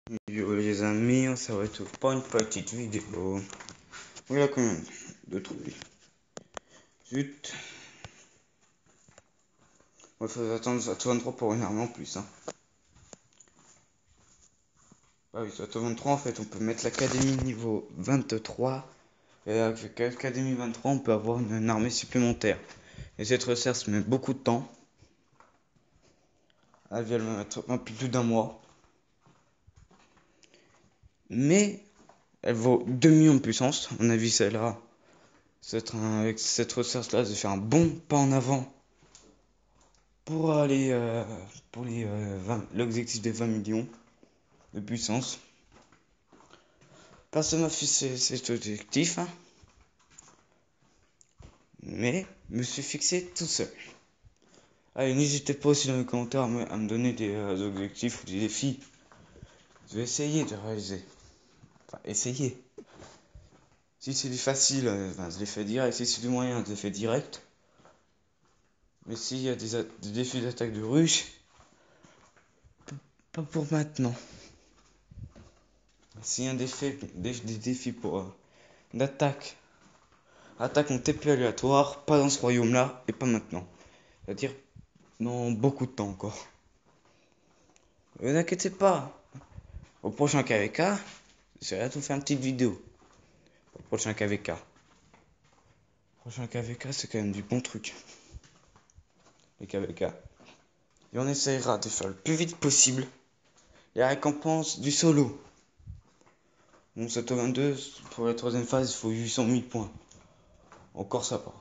Yo les amis, on se retrouve pour une petite vidéo. Voilà combien de trouver. Zut. Il faut attendre à 23 pour une arme en plus. Hein. Ah oui, à 23 en fait, on peut mettre l'académie niveau 23. Et avec l'académie 23, on peut avoir une armée supplémentaire. Et cette recherche met beaucoup de temps. Elle vient me mettre un peu plus d'un mois. Mais elle vaut 2 millions de puissance. On a vu celle-là. Avec cette recherche-là, de faire un bon pas en avant. Pour aller pour l'objectif des 20 millions de puissance. Personne m'a fixé cet objectif, hein, mais me suis fixé tout seul. Allez, n'hésitez pas aussi dans les commentaires à me donner des objectifs ou des défis. Je vais essayer de réaliser. Enfin, essayer. Si c'est du facile, je les fais direct. Si c'est du moyen, je les fais direct. Mais s'il y a des défis d'attaque de ruche, pas pour maintenant. S'il y a des défis pour d'attaque en TP aléatoire, pas dans ce royaume là et pas maintenant. C'est-à-dire dans beaucoup de temps encore. Ne vous inquiétez pas. Au prochain KVK, j'essaierai de vous faire une petite vidéo. Au prochain KVK. Le prochain KVK, c'est quand même du bon truc. Les KVK. Et on essaiera de faire le plus vite possible les récompenses du solo. Bon, cette 22, pour la troisième phase, il faut 800 000 points. Encore ça pas.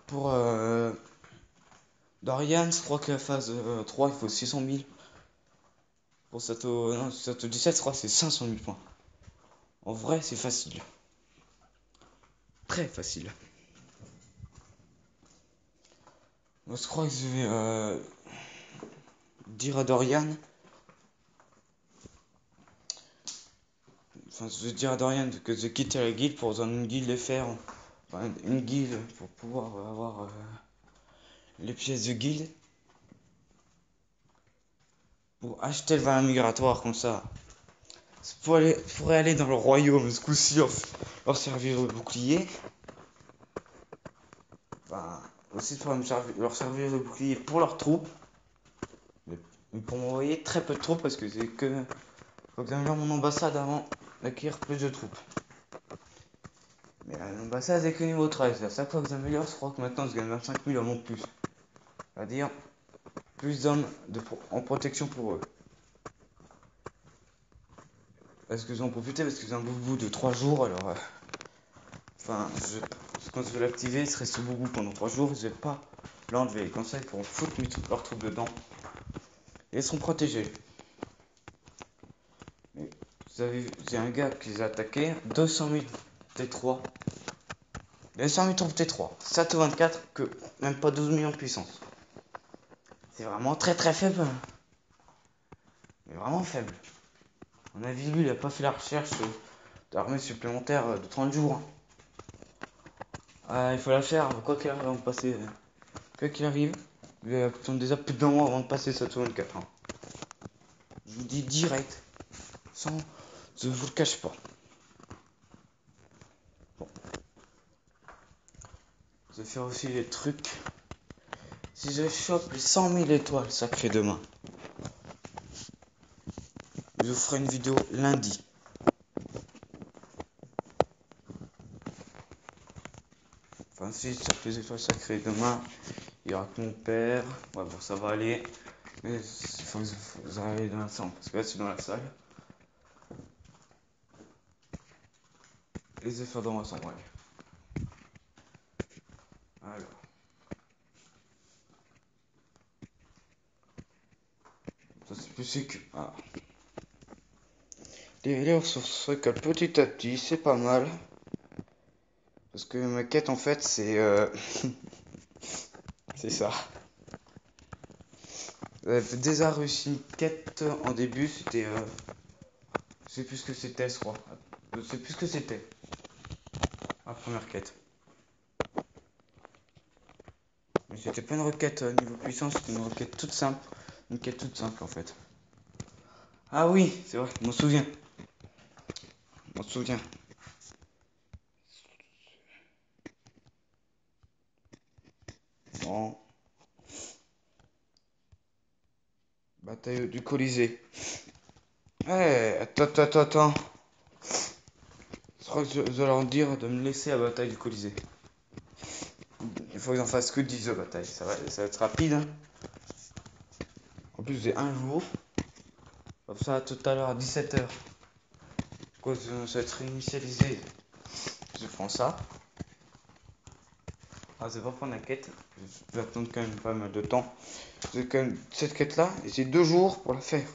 Pour Dorian, je crois que la phase 3, il faut 600 000. Pour Sato 17, je crois que c'est 500 000 points. En vrai, c'est facile. Très facile. Moi, je crois que je vais dire à Dorian. Enfin, je vais dire à Dorian que je quitte la guilde pour dans une guilde les faire. Enfin, une guilde pour pouvoir avoir les pièces de guilde. Pour acheter le vin migratoire comme ça. Pour aller dans le royaume ce coup-ci, leur servir le bouclier. Enfin, aussi pour leur servir le bouclier pour leurs troupes. Mais pour m'envoyer très peu de troupes parce que c'est que. Faut que j'améliore mon ambassade avant d'acquérir plus de troupes. Mais l'ambassade est que niveau 13. À chaque fois que j'améliore, je crois que maintenant je gagne 25 000 en plus. C'est-à-dire plus d'hommes en protection pour eux. Est-ce que j'en profiter parce que j'ai un boubou de 3 jours alors. Enfin, quand je vais l'activer, il serait sous boubou pendant 3 jours. Je vais pas l'enlever. Comme ça, ils pourront foutre leurs troupes dedans. Et ils seront protégés. Mais vous avez vu, j'ai un gars qui les a attaqués. 200 000 T3. 200 000 troupes T3. Sato 24 que même pas 12 millions de puissance. C'est vraiment très très faible. Mais vraiment faible. On a vu lui, il a pas fait la recherche d'armée supplémentaire de 30 jours. Il faut la faire, quoi qu'il arrive avant de passer. Quoi qu'il arrive, il va attendre déjà plus d'un mois avant de passer Sato 24 ans. Je vous dis direct, sans. Je vous le cache pas. Bon. Je vais faire aussi les trucs. Si je chope les 100 000 étoiles sacrées demain, je vous ferai une vidéo lundi. Enfin, si je chope les étoiles sacrées demain, il y aura que mon père. Ouais, bon, ça va aller. Mais il faut que vous arriviez dans la salle. Parce que là, c'est dans la salle. Les efforts dans la salle, ouais. Alors. Ça, c'est plus sécu. Ah. Les ressources récoltent petit à petit, c'est pas mal. Parce que ma quête en fait c'est c'est ça. J'avais déjà réussi une quête en début, c'était je sais plus ce que c'était je crois. Je sais plus ce que c'était. La première quête. Mais c'était pas une requête niveau puissance, c'était une requête toute simple. Une quête toute simple en fait. Ah oui, c'est vrai, je m'en souviens. Je m'en souviens. Bon, bataille du Colisée. Attends. Je crois que je dois leur dire de me laisser à la bataille du Colisée. Il faut qu'ils en fassent que 10 de bataille. Ça va être rapide. Hein. En plus, j'ai un jour. Comme ça, tout à l'heure à 17h. Quand ça va être réinitialisé, je prends ça. Ah, c'est pas prendre la quête. Je vais attendre quand même pas mal de temps. J'ai quand même cette quête-là et j'ai 2 jours pour la faire.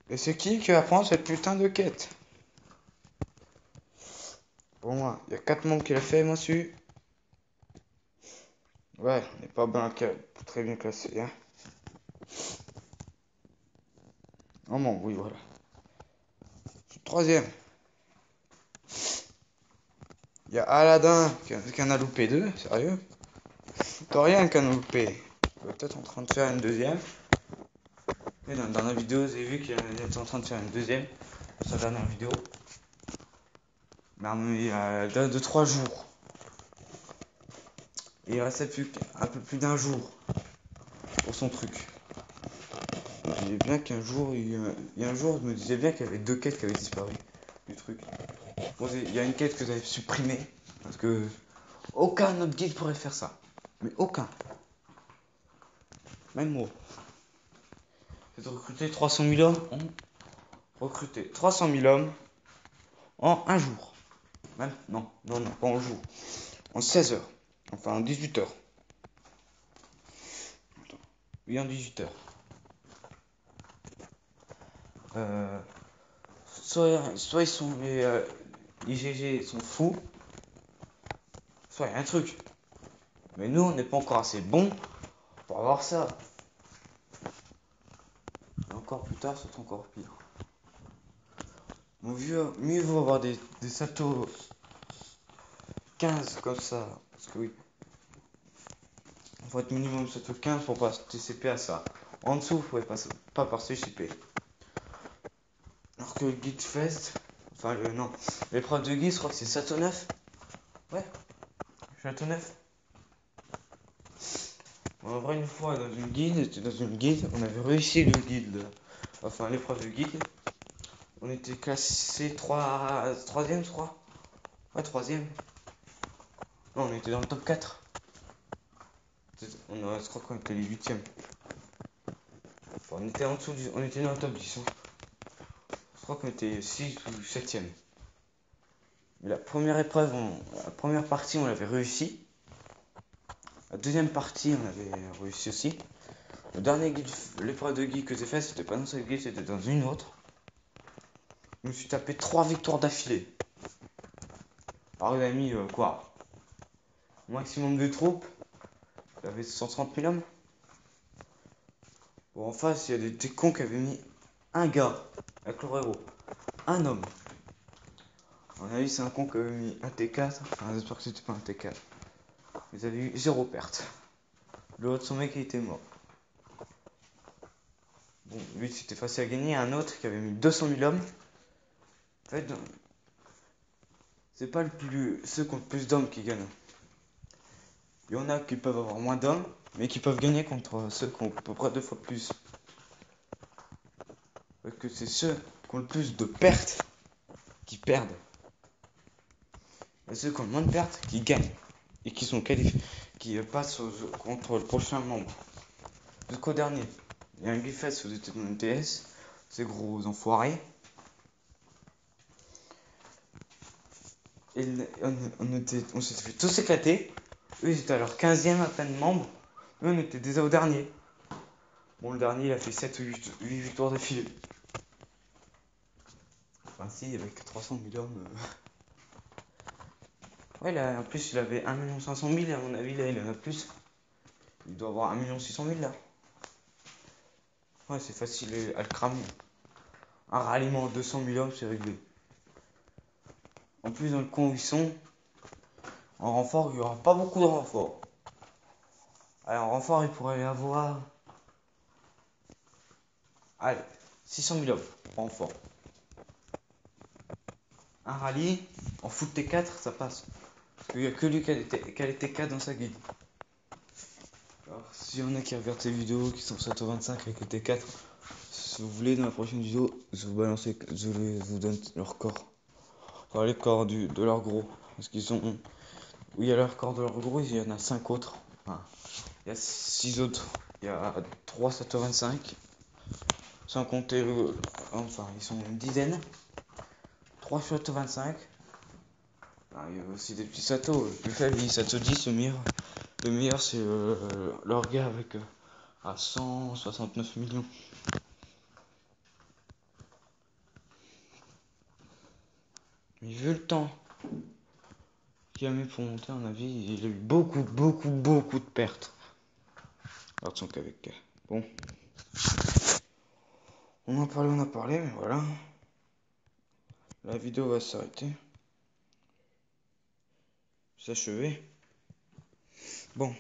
Et c'est qui va prendre cette putain de quête? Pour moi, il y a 4 membres qui l'a fait, moi dessus. Ouais, on n'est pas très bien classé. Hein. Oh non, oui, voilà. Je suis troisième. Il y a Aladdin qui en a loupé 2, sérieux? T'as rien qui en a loupé. Il est peut-être en train de faire une deuxième. Et dans la vidéo, j'ai vu qu'il était en train de faire une deuxième. Sa dernière vidéo. Mais il y a 2-3 jours. Et il restait un peu plus d'un jour pour son truc. Je disais bien qu'un jour, il y a un jour, je me disais bien qu'il y avait 2 quêtes qui avaient disparu du truc. Bon, il y a une quête que j'avais supprimée parce que aucun autre guide pourrait faire ça. Mais aucun. Même moi. J'ai recruté 300 000 hommes. Recruté 300 000 hommes en un jour. Même, non, pas en jour. En 16 heures. Enfin, en 18 heures. Oui, en 18 heures. Soit ils sont les GG sont fous, soit il y a un truc. Mais nous, on n'est pas encore assez bons pour avoir ça. Et encore plus tard, c'est encore pire. Mieux vaut avoir des saltos 15 comme ça. Parce que oui, il faut être minimum salto 15 pour participer à ça. En dessous, vous pouvez pas participer. Alors que le Guide Fest, enfin non, l'épreuve de guide, je crois que c'est salto 9. Ouais, salto 9. En vrai, une fois dans une guide, on avait réussi le guide, enfin l'épreuve de guide. On était classé 3ème, je crois. Ouais, 3ème. Non, on était dans le top 4. Je crois qu'on était les 8ème. Enfin, on était en dessous, on était dans le top 10. Hein. Je crois qu'on était 6 ou 7ème. Mais la première épreuve, la première partie, on l'avait réussi. La deuxième partie, on avait réussi aussi. Le dernier guide, l'épreuve de guide que j'ai fait, c'était pas dans cette guide, c'était dans une autre. Je me suis tapé 3 victoires d'affilée. Alors il a mis quoi? Maximum de troupes. Il avait 130 000 hommes. Bon, en face, il y a des cons qui avaient mis un gars avec leur héros. Un homme. À mon avis, c'est un con qui avait mis un T4. Enfin, j'espère que c'était pas un T4. Ils avaient eu 0 perte. L'autre, son mec, il était mort. Bon, lui, c'était facile à gagner. Un autre qui avait mis 200 000 hommes. En fait, c'est pas ceux qui ont le plus d'hommes qui gagnent. Il y en a qui peuvent avoir moins d'hommes, mais qui peuvent gagner contre ceux qui ont à peu près 2 fois plus. Parce que c'est ceux qui ont le plus de pertes qui perdent. Et ceux qui ont le moins de pertes qui gagnent. Et qui sont qualifiés, qui passent contre le prochain membre. Jusqu'au dernier. Il y a un Griffiths aux états de mon TS, ces gros enfoirés. Et on s'était fait tous éclater. Eux, ils étaient à leur 15ème à peine membre. Nous, on était déjà au dernier. Bon, le dernier, il a fait 7 ou 8 victoires d'affilée. Enfin, si, avec 300 000 hommes. Ouais, là, en plus, il avait 1 500 000, à mon avis, là, il en a plus. Il doit avoir 1 600 000, là. Ouais, c'est facile à le cramer. Un ralliement à 200 000 hommes, c'est réglé. En plus, dans le camp où ils sont, en renfort, il n'y aura pas beaucoup de renforts. Alors, en renfort, il pourrait y avoir. Allez, 600 000 hommes en fort. Un rallye en foot T4, ça passe. Parce qu'il n'y a que lui qui a les T4 dans sa guide. Alors, s'il y en a qui regardent ces vidéos qui sont 725 avec les T4, si vous voulez, dans la prochaine vidéo, je vous donne leur corps. Enfin, les corps de leur gros. Parce qu'ils sont. Oui, il y a leur corps de leur gros, il y en a 5 autres. Enfin, il y a 6 autres. Il y a 3 725. Sans compter le. Enfin, ils sont une dizaine. 3 725. Ah, il y a aussi des petits Sato. Le faible, il Sato 10, le meilleur. Le meilleur, c'est leur gars avec à 169 millions. Mais vu le temps qu'il a mis pour monter, à mon avis, il a eu beaucoup, beaucoup, beaucoup de pertes. Alors, son qu'avec. Bon. On a parlé, mais voilà. La vidéo va s'arrêter. S'achever. Bon.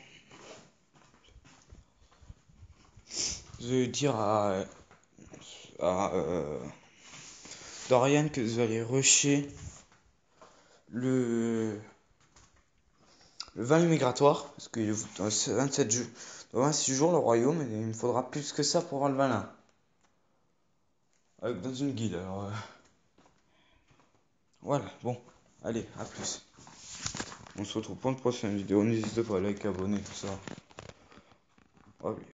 Je vais dire à Dorian que vous allez rusher le 20 migratoire. Parce que dans 27 jours, dans 26 jours, le royaume, il me faudra plus que ça pour avoir le 21. Avec dans une guilde, alors. Voilà, bon. Allez, à plus. On se retrouve pour une prochaine vidéo. N'hésitez pas à liker, abonner, tout ça. Allez.